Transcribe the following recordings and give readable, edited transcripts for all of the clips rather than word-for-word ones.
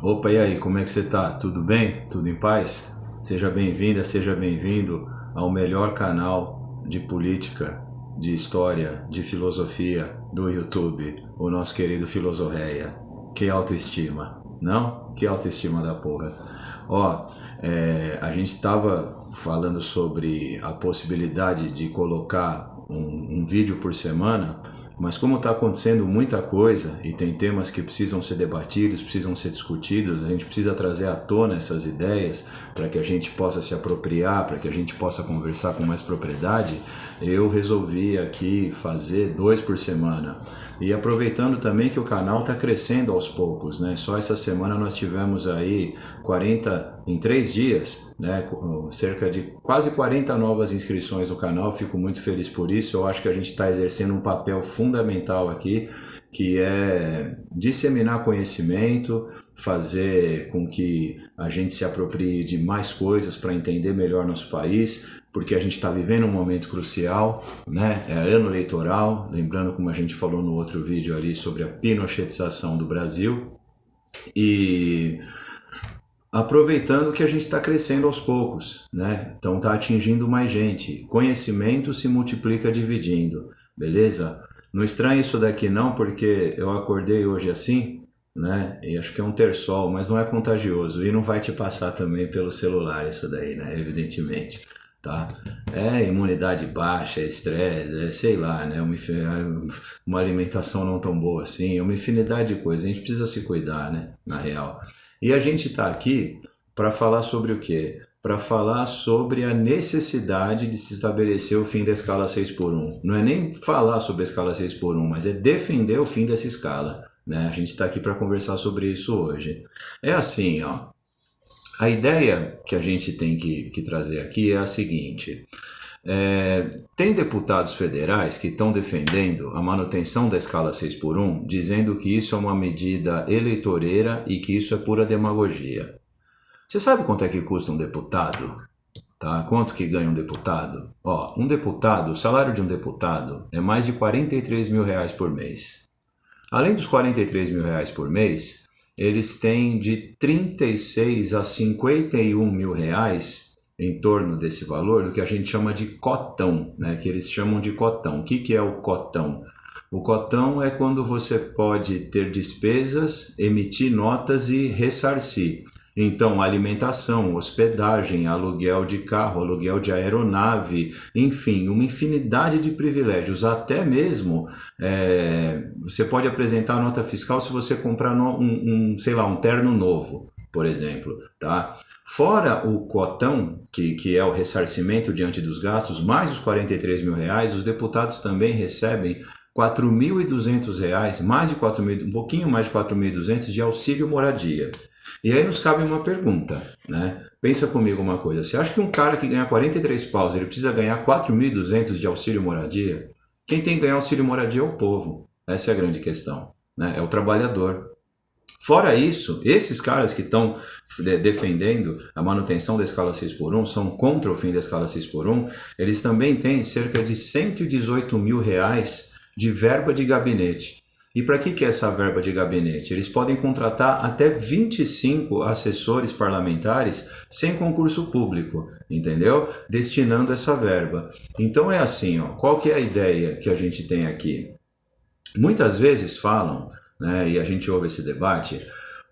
Opa, e aí, como é que você tá? Tudo bem? Tudo em paz? Seja bem-vinda, seja bem-vindo ao melhor canal de política, de história, de filosofia do YouTube, o nosso querido Filosoféia. Que autoestima, não? Que autoestima da porra. Ó, a gente estava falando sobre a possibilidade de colocar um vídeo por semana, mas como está acontecendo muita coisa e tem temas que precisam ser debatidos, precisam ser discutidos, a gente precisa trazer à tona essas ideias para que a gente possa se apropriar, para que a gente possa conversar com mais propriedade. Eu resolvi aqui fazer 2 por semana. E aproveitando também que o canal está crescendo aos poucos, né? Só essa semana nós tivemos aí 40, em 3 dias, né? Cerca de quase 40 novas inscrições no canal. Fico muito feliz por isso. Eu acho que a gente está exercendo um papel fundamental aqui, que é disseminar conhecimento, fazer com que a gente se aproprie de mais coisas para entender melhor nosso país, porque a gente está vivendo um momento crucial, né? É ano eleitoral, lembrando como a gente falou no outro vídeo ali sobre a pinochetização do Brasil, e aproveitando que a gente está crescendo aos poucos, né? Então está atingindo mais gente. Conhecimento se multiplica dividindo, beleza? Não estranhe isso daqui não, porque eu acordei hoje assim, né? E acho que é um terçol, mas não é contagioso e não vai te passar também pelo celular isso daí, né? Evidentemente, tá? É imunidade baixa, é estresse, é sei lá, né? Uma alimentação não tão boa assim, uma infinidade de coisas. A gente precisa se cuidar, né? Na real. E a gente está aqui para falar sobre o quê? Para falar sobre a necessidade de se estabelecer o fim da escala 6 por 1. Não é nem falar sobre a escala 6 por 1, mas é defender o fim dessa escala, né? A gente está aqui para conversar sobre isso hoje. É assim, ó. A ideia que a gente tem que trazer aqui é a seguinte. Tem deputados federais que estão defendendo a manutenção da escala 6 por 1, dizendo que isso é uma medida eleitoreira e que isso é pura demagogia. Você sabe quanto é que custa um deputado? Tá? Quanto que ganha um deputado? Ó, um deputado, o salário de um deputado é mais de 43 mil reais por mês. Além dos 43 mil reais por mês, eles têm de 36 a 51 mil reais em torno desse valor, do que a gente chama de cotão, né? Que eles chamam de cotão. O que é o cotão? O cotão é quando você pode ter despesas, emitir notas e ressarcir. Então, alimentação, hospedagem, aluguel de carro, aluguel de aeronave, enfim, uma infinidade de privilégios. Até mesmo você pode apresentar nota fiscal se você comprar sei lá, um terno novo, por exemplo, tá? Fora o cotão, que é o ressarcimento diante dos gastos, mais os 43 mil reais, os deputados também recebem R$ 4.200, mais de 4 mil, um pouquinho mais de 4.200 de auxílio moradia. E aí nos cabe uma pergunta, né? Pensa comigo uma coisa, você acha que um cara que ganha 43 paus, ele precisa ganhar 4.200 de auxílio moradia? Quem tem que ganhar auxílio moradia é o povo, essa é a grande questão, né? É o trabalhador. Fora isso, esses caras que estão defendendo a manutenção da escala 6 por 1, são contra o fim da escala 6 por 1, eles também têm cerca de 118 mil reais de verba de gabinete. E para que é essa verba de gabinete? Eles podem contratar até 25 assessores parlamentares sem concurso público, entendeu? Destinando essa verba. Então é assim, ó, qual que é a ideia que a gente tem aqui? Muitas vezes falam, né, e a gente ouve esse debate,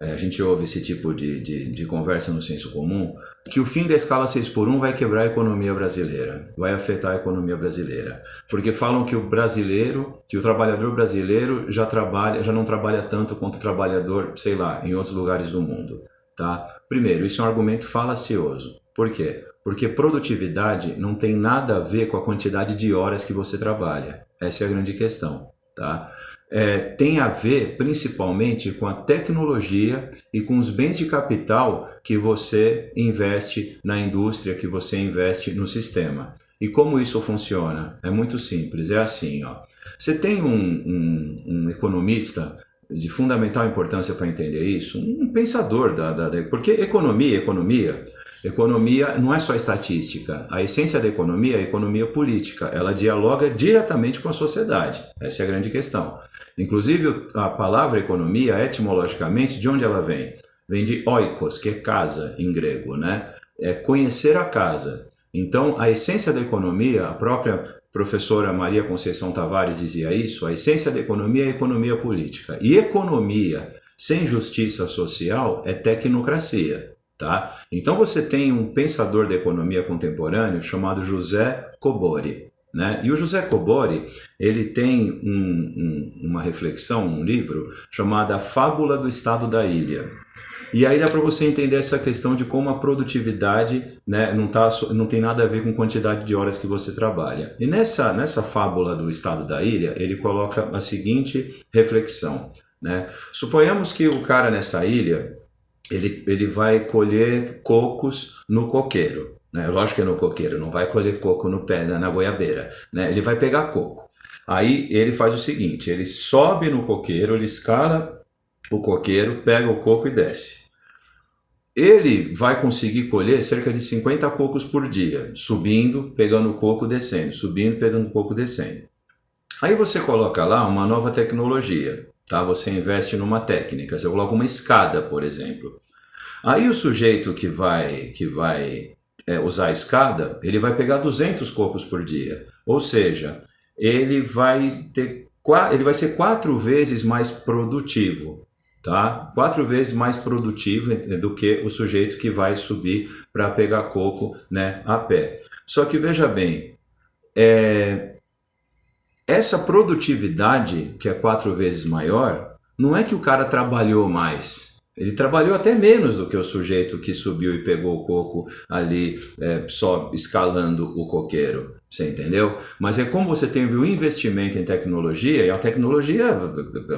a gente ouve esse tipo de conversa no senso comum, que o fim da escala 6 por 1 vai quebrar a economia brasileira, vai afetar a economia brasileira. Porque falam que o trabalhador brasileiro já não trabalha tanto quanto o trabalhador, sei lá, em outros lugares do mundo, tá? Primeiro, isso é um argumento falacioso. Por quê? Porque produtividade não tem nada a ver com a quantidade de horas que você trabalha. Essa é a grande questão, tá? Tem a ver principalmente com a tecnologia e com os bens de capital que você investe na indústria, que você investe no sistema. E como isso funciona? É muito simples, é assim, ó. Você tem um economista de fundamental importância para entender isso, um pensador porque economia não é só estatística. A essência da economia é a economia política, ela dialoga diretamente com a sociedade, essa é a grande questão. Inclusive a palavra economia, etimologicamente, de onde ela vem? vem de oikos, que é casa em grego, né? É conhecer a casa. Então, a essência da economia, a própria professora Maria Conceição Tavares dizia isso, a essência da economia é a economia política. E economia sem justiça social é tecnocracia. Tá? Então você tem um pensador da economia contemporâneo chamado José Cobori. Né? E o José Cobori, ele tem uma reflexão, um livro, chamado A Fábula do Estado da Ilha. E aí dá para você entender essa questão de como a produtividade, né, não tem nada a ver com quantidade de horas que você trabalha. E nessa fábula do Estado da Ilha, ele coloca a seguinte reflexão. Né? Suponhamos que o cara nessa ilha, ele vai colher cocos no coqueiro. Né? Lógico que é no coqueiro, não vai colher coco no pé, na goiabeira. Né? Ele vai pegar coco. Aí ele faz o seguinte, ele sobe no coqueiro, ele escala o coqueiro, pega o coco e desce. Ele vai conseguir colher cerca de 50 cocos por dia, subindo, pegando o coco, descendo, subindo, pegando o coco, descendo. Aí você coloca lá uma nova tecnologia, tá? Você investe numa técnica, você coloca uma escada, por exemplo. Aí o sujeito que vai usar a escada, ele vai pegar 200 cocos por dia, ou seja, ele vai ser 4 vezes mais produtivo. Tá? 4 vezes mais produtivo do que o sujeito que vai subir para pegar coco, né, a pé. Só que veja bem, essa produtividade, que é 4 vezes maior, não é que o cara trabalhou mais. Ele trabalhou até menos do que o sujeito que subiu e pegou o coco ali só escalando o coqueiro. Você entendeu? Mas é como você teve um investimento em tecnologia, e a tecnologia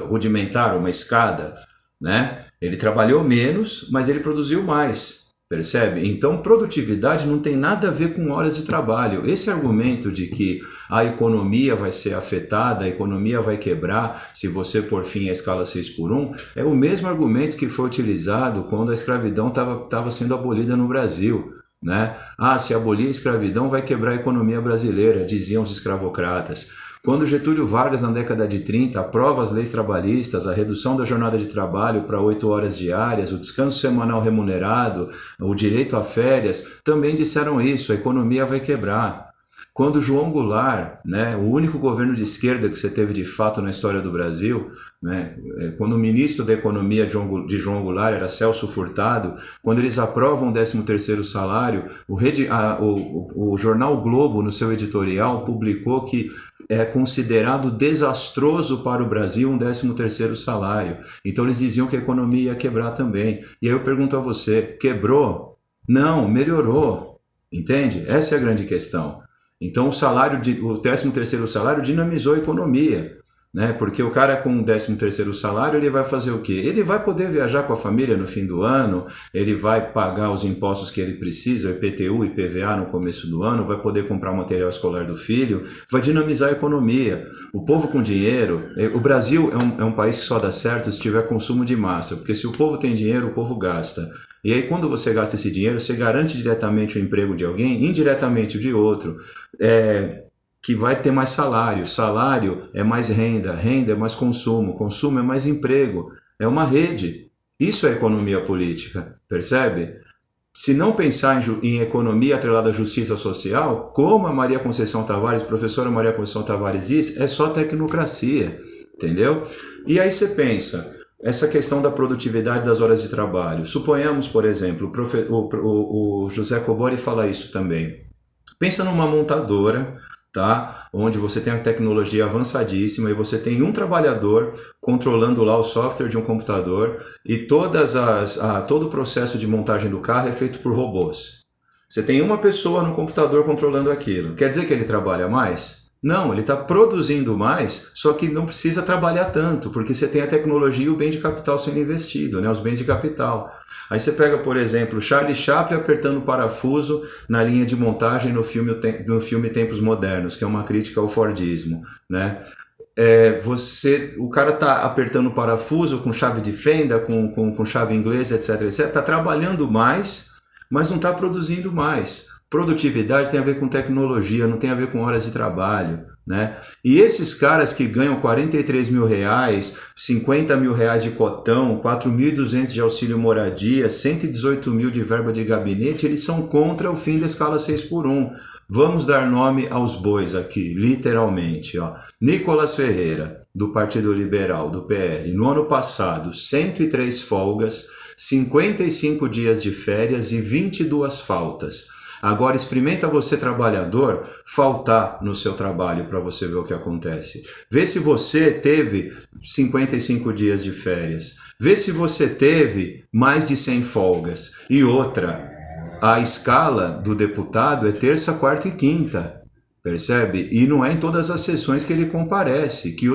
rudimentar, uma escada, né? Ele trabalhou menos, mas ele produziu mais, percebe? Então produtividade não tem nada a ver com horas de trabalho. Esse argumento de que a economia vai ser afetada, a economia vai quebrar se você pôr fim à escala 6x1, é o mesmo argumento que foi utilizado quando a escravidão estava sendo abolida no Brasil. Né? Se abolir a escravidão vai quebrar a economia brasileira, diziam os escravocratas. Quando Getúlio Vargas, na década de 30, aprova as leis trabalhistas, a redução da jornada de trabalho para 8 horas diárias, o descanso semanal remunerado, o direito a férias, também disseram isso, a economia vai quebrar. Quando João Goulart, né, o único governo de esquerda que você teve de fato na história do Brasil, né, quando o ministro da Economia de João Goulart era Celso Furtado, quando eles aprovam o 13º salário, o jornal Globo, no seu editorial, publicou que é considerado desastroso para o Brasil um 13º salário. Então eles diziam que a economia ia quebrar também. E aí eu pergunto a você, quebrou? Não, melhorou. Entende? Essa é a grande questão. Então o 13º salário dinamizou a economia. Né? Porque o cara com o 13º salário, ele vai fazer o quê? Ele vai poder viajar com a família no fim do ano, ele vai pagar os impostos que ele precisa, IPTU e IPVA no começo do ano, vai poder comprar o material escolar do filho, vai dinamizar a economia. O povo com dinheiro, o Brasil é um país que só dá certo se tiver consumo de massa, porque se o povo tem dinheiro, o povo gasta. E aí quando você gasta esse dinheiro, você garante diretamente o emprego de alguém, indiretamente o de outro. Que vai ter mais salário, salário é mais renda, renda é mais consumo, consumo é mais emprego, é uma rede. Isso é economia política, percebe? Se não pensar em economia atrelada à justiça social, como a Maria Conceição Tavares, professora Maria Conceição Tavares diz, é só tecnocracia, entendeu? E aí você pensa, essa questão da produtividade das horas de trabalho. Suponhamos, por exemplo, o José Cobori fala isso também. Pensa numa montadora, tá? Onde você tem a tecnologia avançadíssima e você tem um trabalhador controlando lá o software de um computador e todo o processo de montagem do carro é feito por robôs. Você tem uma pessoa no computador controlando aquilo. Quer dizer que ele trabalha mais? Não, ele está produzindo mais, só que não precisa trabalhar tanto, porque você tem a tecnologia e o bem de capital sendo investido, né? Os bens de capital. Aí você pega, por exemplo, Charlie Chaplin apertando o parafuso na linha de montagem no filme Tempos Modernos, que é uma crítica ao Fordismo, né? O cara está apertando o parafuso com chave de fenda, com chave inglesa, etc, está trabalhando mais, mas não está produzindo mais. Produtividade tem a ver com tecnologia, não tem a ver com horas de trabalho, né? E esses caras que ganham 43 mil reais, 50 mil reais de cotão, 4.200 de auxílio moradia, 118 mil de verba de gabinete, eles são contra o fim da escala 6x1. Vamos dar nome aos bois aqui, literalmente. Ó. Nicolas Ferreira, do Partido Liberal, do PL, no ano passado, 103 folgas, 55 dias de férias e 22 faltas. Agora experimenta você, trabalhador, faltar no seu trabalho para você ver o que acontece. Vê se você teve 55 dias de férias. Vê se você teve mais de 100 folgas. E outra, a escala do deputado é terça, quarta e quinta. Percebe? E não é em todas as sessões que ele comparece, que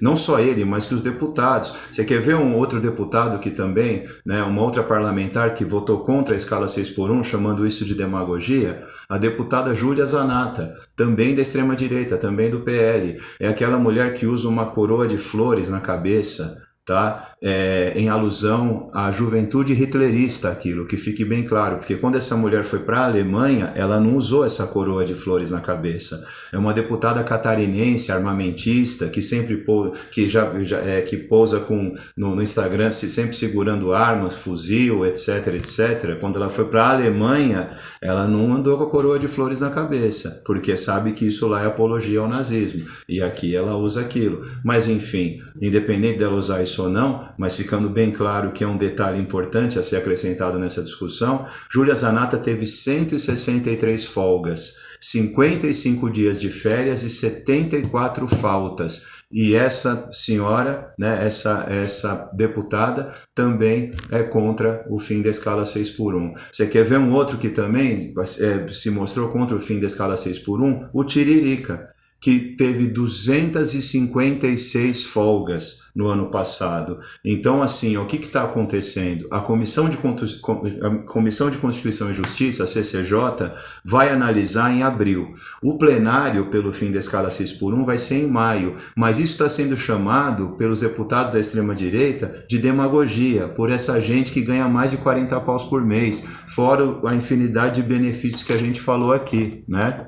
não só ele, mas que os deputados. Você quer ver um outro deputado que também, né, uma outra parlamentar que votou contra a escala 6x1, chamando isso de demagogia? A deputada Júlia Zanata, também da extrema-direita, também do PL. É aquela mulher que usa uma coroa de flores na cabeça, tá? Em alusão à juventude hitlerista, aquilo, que fique bem claro, porque quando essa mulher foi para a Alemanha, ela não usou essa coroa de flores na cabeça. É uma deputada catarinense, armamentista, que sempre que pousa no Instagram, sempre segurando armas, fuzil, etc, etc. Quando ela foi para a Alemanha, ela não andou com a coroa de flores na cabeça, porque sabe que isso lá é apologia ao nazismo, e aqui ela usa aquilo. Mas enfim, independente dela usar isso ou não, mas ficando bem claro que é um detalhe importante a ser acrescentado nessa discussão, Júlia Zanata teve 163 folgas, 55 dias de férias e 74 faltas. E essa senhora, né, essa deputada, também é contra o fim da escala 6x1. Você quer ver um outro que também se mostrou contra o fim da escala 6x1? O Tiririca, que teve 256 folgas no ano passado. Então, assim, o que está acontecendo? A Comissão de Constituição e Justiça, a CCJ, vai analisar em abril. O plenário, pelo fim da escala 6x1, vai ser em maio, mas isso está sendo chamado pelos deputados da extrema-direita de demagogia, por essa gente que ganha mais de 40 paus por mês, fora a infinidade de benefícios que a gente falou aqui, né?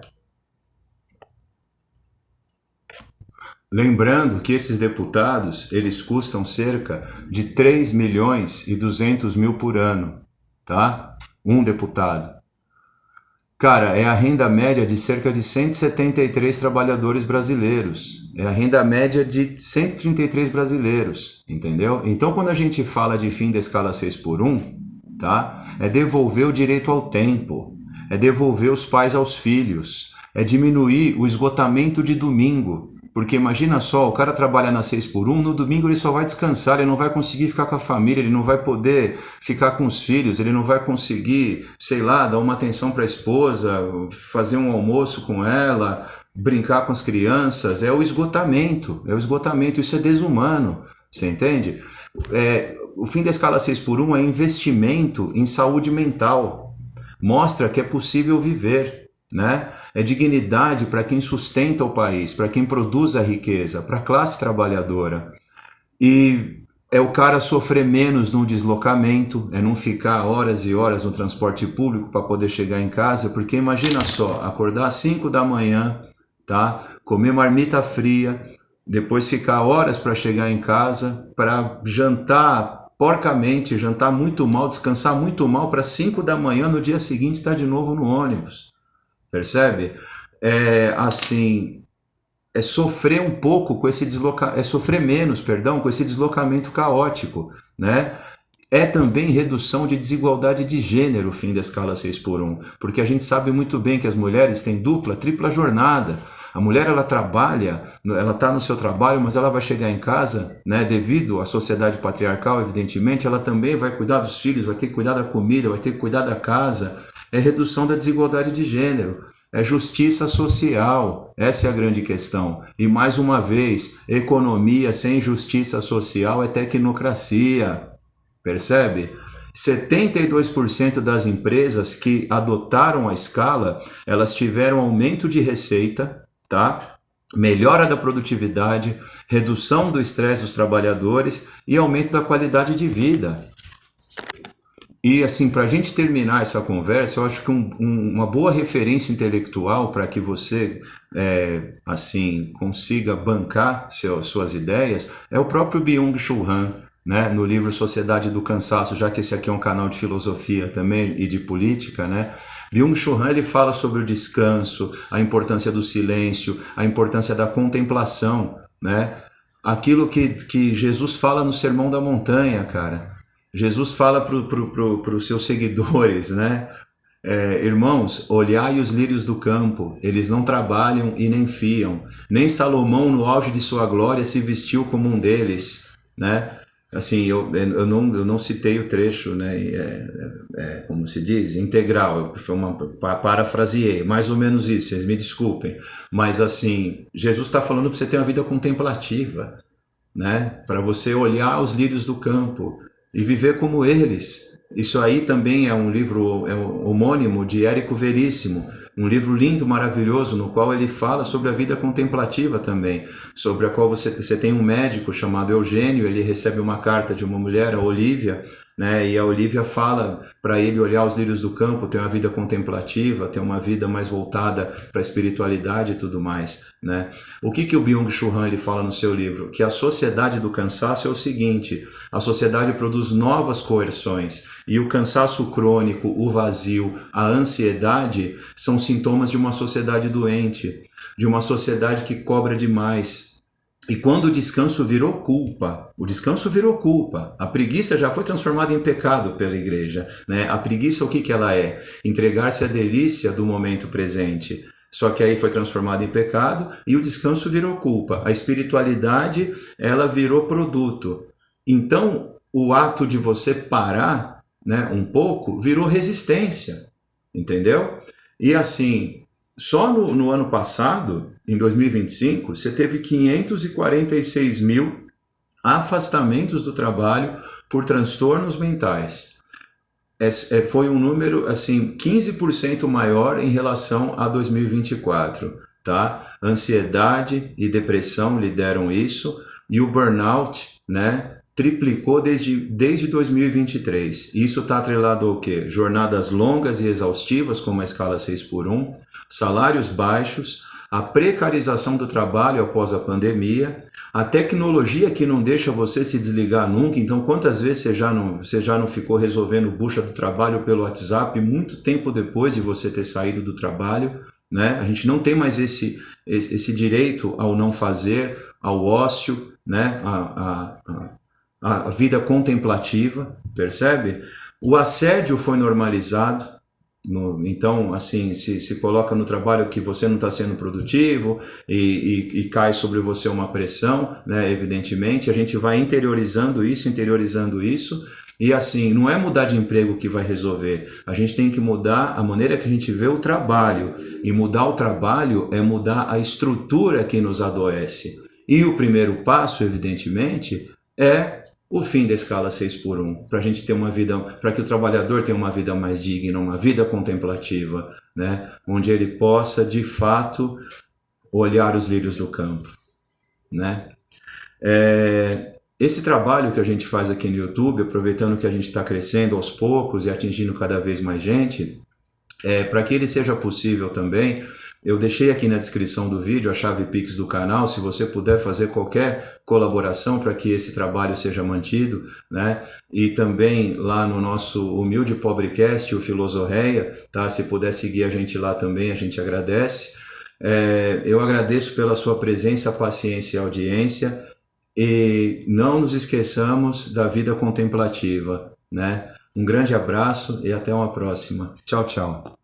Lembrando que esses deputados, eles custam cerca de 3 milhões e 200 mil por ano, tá? Um deputado. Cara, é a renda média de cerca de 173 trabalhadores brasileiros. É a renda média de 133 brasileiros, entendeu? Então, quando a gente fala de fim da escala 6x1, tá? É devolver o direito ao tempo, é devolver os pais aos filhos, é diminuir o esgotamento de domingo. Porque imagina só, o cara trabalha na 6x1, no domingo ele só vai descansar, ele não vai conseguir ficar com a família, ele não vai poder ficar com os filhos, ele não vai conseguir, sei lá, dar uma atenção para a esposa, fazer um almoço com ela, brincar com as crianças. É o esgotamento, isso é desumano, você entende? O fim da escala 6x1 é investimento em saúde mental, mostra que é possível viver, né? É dignidade para quem sustenta o país, para quem produz a riqueza, para a classe trabalhadora. E é o cara sofrer menos no deslocamento, é não ficar horas e horas no transporte público para poder chegar em casa, porque imagina só, acordar às 5 da manhã, tá? Comer marmita fria, depois ficar horas para chegar em casa, para jantar porcamente, jantar muito mal, descansar muito mal, para 5 da manhã no dia seguinte estar de novo no ônibus. Percebe? É sofrer um pouco com esse sofrer menos, perdão, com esse deslocamento caótico, né? É também redução de desigualdade de gênero o fim da escala 6x1, porque a gente sabe muito bem que as mulheres têm dupla, tripla jornada. A mulher, ela trabalha, ela está no seu trabalho, mas ela vai chegar em casa, né, devido à sociedade patriarcal, evidentemente, ela também vai cuidar dos filhos, vai ter que cuidar da comida, vai ter que cuidar da casa. É redução da desigualdade de gênero, é justiça social, essa é a grande questão. E mais uma vez, economia sem justiça social é tecnocracia, percebe? 72% das empresas que adotaram a escala, elas tiveram aumento de receita, tá? Melhora da produtividade, redução do estresse dos trabalhadores e aumento da qualidade de vida. E assim, para a gente terminar essa conversa, eu acho que uma boa referência intelectual para que você assim consiga bancar suas ideias é o próprio Byung-Chul Han, né? No livro Sociedade do Cansaço, já que esse aqui é um canal de filosofia também e de política, né? Byung-Chul Han, ele fala sobre o descanso, a importância do silêncio, a importância da contemplação, né? Aquilo que Jesus fala no Sermão da Montanha, cara. Jesus fala para os seus seguidores, né? Irmãos, olhai os lírios do campo, eles não trabalham e nem fiam. Nem Salomão, no auge de sua glória, se vestiu como um deles, né? Assim, eu não citei o trecho, né? Como se diz, integral. Foi parafraseei, mais ou menos isso. Vocês me desculpem, mas assim, Jesus está falando para você ter uma vida contemplativa, né? Para você olhar os lírios do campo e viver como eles. Isso aí também é um livro homônimo de Érico Veríssimo, um livro lindo, maravilhoso, no qual ele fala sobre a vida contemplativa também, sobre a qual você tem um médico chamado Eugênio, ele recebe uma carta de uma mulher, a Olívia, né, e a Olívia fala para ele olhar os lírios do campo, ter uma vida contemplativa, ter uma vida mais voltada para a espiritualidade e tudo mais, né? O que o Byung-Chul Han ele fala no seu livro? Que a sociedade do cansaço é o seguinte: a sociedade produz novas coerções e o cansaço crônico, o vazio, a ansiedade são sintomas de uma sociedade doente, de uma sociedade que cobra demais. E quando o descanso virou culpa, a preguiça já foi transformada em pecado pela igreja, né? A preguiça, o que ela é? Entregar-se à delícia do momento presente. Só que aí foi transformado em pecado e o descanso virou culpa. A espiritualidade, ela virou produto. Então, o ato de você parar, né, um pouco, virou resistência, entendeu? E assim, só no ano passado, em 2025, você teve 546 mil afastamentos do trabalho por transtornos mentais. Foi um número assim 15% maior em relação a 2024, tá? Ansiedade e depressão lideram isso, e o burnout, né, triplicou desde 2023. Isso está atrelado ao quê? Jornadas longas e exaustivas, como a escala 6x1, salários baixos, a precarização do trabalho após a pandemia, a tecnologia que não deixa você se desligar nunca. Então, quantas vezes você já não ficou resolvendo bucha do trabalho pelo WhatsApp muito tempo depois de você ter saído do trabalho, né? A gente não tem mais esse direito ao não fazer, ao ócio, né? A vida contemplativa, percebe? O assédio foi normalizado. Então, assim, se coloca no trabalho que você não está sendo produtivo e cai sobre você uma pressão, né? Evidentemente, a gente vai interiorizando isso, e assim, não é mudar de emprego que vai resolver. A gente tem que mudar a maneira que a gente vê o trabalho, e mudar o trabalho é mudar a estrutura que nos adoece. E o primeiro passo, evidentemente, é o fim da escala 6x1, para a gente ter uma vida, para que o trabalhador tenha uma vida mais digna, uma vida contemplativa, né? Onde ele possa, de fato, olhar os lírios do campo, né? Esse trabalho que a gente faz aqui no YouTube, aproveitando que a gente está crescendo aos poucos e atingindo cada vez mais gente, para que ele seja possível também, eu deixei aqui na descrição do vídeo a chave Pix do canal, se você puder fazer qualquer colaboração para que esse trabalho seja mantido, né? E também lá no nosso humilde pobrecast, o Filosofia, tá? Se puder seguir a gente lá também, a gente agradece. Eu agradeço pela sua presença, paciência e audiência, e não nos esqueçamos da vida contemplativa, né? Um grande abraço e até uma próxima. Tchau, tchau.